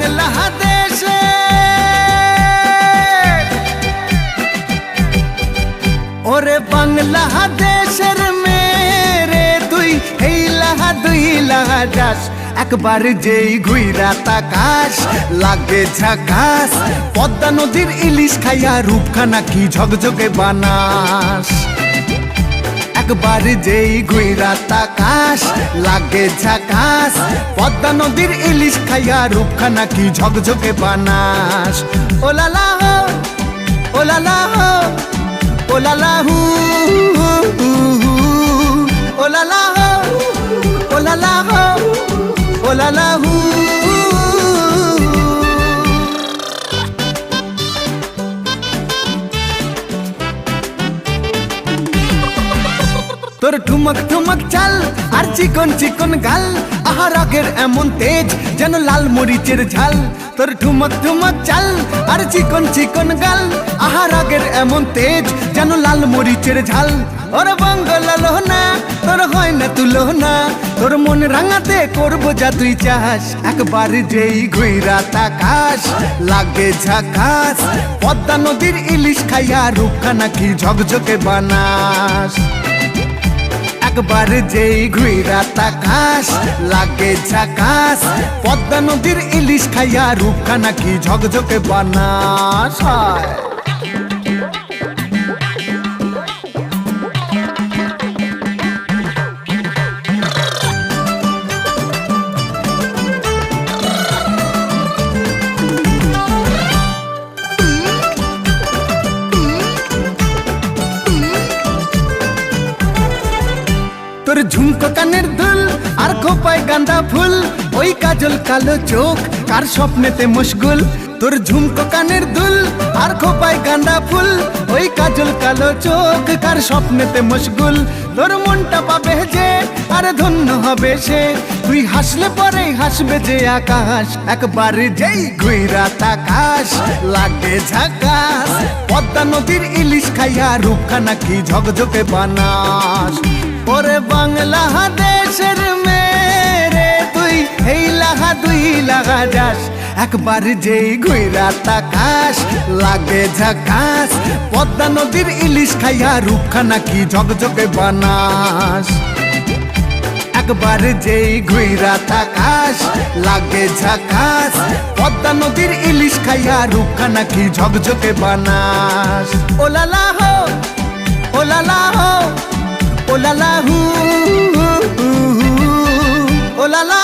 বাংলাদেশে ওরে বাংলাদেশের মেরে তুই হেইলাহা দুইলাহা যাস একবার যেই ঘুইরা তাকাস লাগে ঝাকাস পদ্মা নদীর ইলিশ খাইয়া রূপখানা কি ঝকঝকে বানাস একবার যেই ঘুইরা তাকাস লাগে ঝাকাস পদ্মা নদীর ইলিশ খাইয়া রূপখানা কি ঝকঝকে বানাস ওলালা হো ওলালা হো ওলালা হু ওলালা হো ওলালা হো ওলালা হু তোর ঠুমক ঠুমক চাল আর চিকন চিকন গাল আহা রাগের এমন তেজ যেন লাল মরিচের ঝাল তোর ঠুমক ঠুমক চাল আর চিকন চিকন গাল আহা রাগের এমন তেজ যেন লাল মরিচের ঝাল ওর বঙ্গলালো না তোর হয় না তুলো না তোর মন রাঙাতে করবো যা তুই চাস একবার যেই ঘুইরা তাকাস লাগে ঝাকাস পদ্মা নদীর ইলিশ খাইয়া রূপখানা কি ঝকঝকে বানাস একবার যেই ঘুইরা তাকাস লাগে ঝাকাস পদ্মা নদীর ইলিশ খাইয়া রূপখানা কি ঝকঝকে বানাস তোর ঝুমকো কানের দুল আর খোপায় গাঁদা ফুল ওই কাজল কালো চোখ কার স্বপ্নেতে মশগুল তোর ঝুমকো কানের দুল আর খোপায় গাঁদা ফুল ওই কাজল কালো চোখ কার স্বপ্নেতে মশগুল তোর মনটা পাবে যে আর ধন্য হবে সে তুই হাসলে পরে হাসবে যে আকাশ একবার যেই ঘুইরা তাকাস লাগে ঝাকাস পদ্মা নদীর ইলিশ খাইয়া রূপখানা কি ঝকঝকে বানাস ওরে বাংলাদেশের মেরে তুই হেইলাহা দুইলাহা যাস একবার যেই ঘুইরা তাকাস লাগে ঝাকাস পদ্মা নদীর ইলিশ খাইয়া রূপখানা কি ঝকঝকে বানাস একবার যেই ঘুইরা তাকাস লাগে ঝাকাস পদ্মা নদীর ইলিশ খাইয়া রূপখানা কি ঝকঝকে বানাস ওলালা হো ওলালা হো ওলালা হু ওলালা